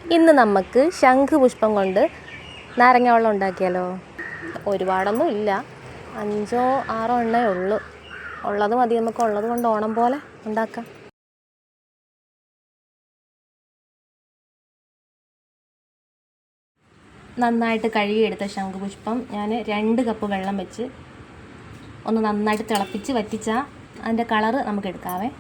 ഇന്ന് നമുക്ക് ശംഖുപുഷ്പം കൊണ്ട് നാരങ്ങ വെള്ളം ഉണ്ടാക്കിയാലോ? ഒരുപാടൊന്നും ഇല്ല, 5 6 എണ്ണേ ഉള്ളൂ. ഉള്ളത് മതി, നമുക്ക് ഉള്ളത് കൊണ്ട് ഓണം പോലെ ഉണ്ടാക്കാം. നന്നായിട്ട് കഴുകിയെടുത്ത ശംഖുപുഷ്പം ഞാൻ 2 കപ്പ് വെള്ളം വെച്ച് ഒന്ന് നന്നായിട്ട് തിളപ്പിച്ച് വറ്റിച്ചാൽ അതിൻ്റെ കളറ് നമുക്ക് എടുക്കാവേ.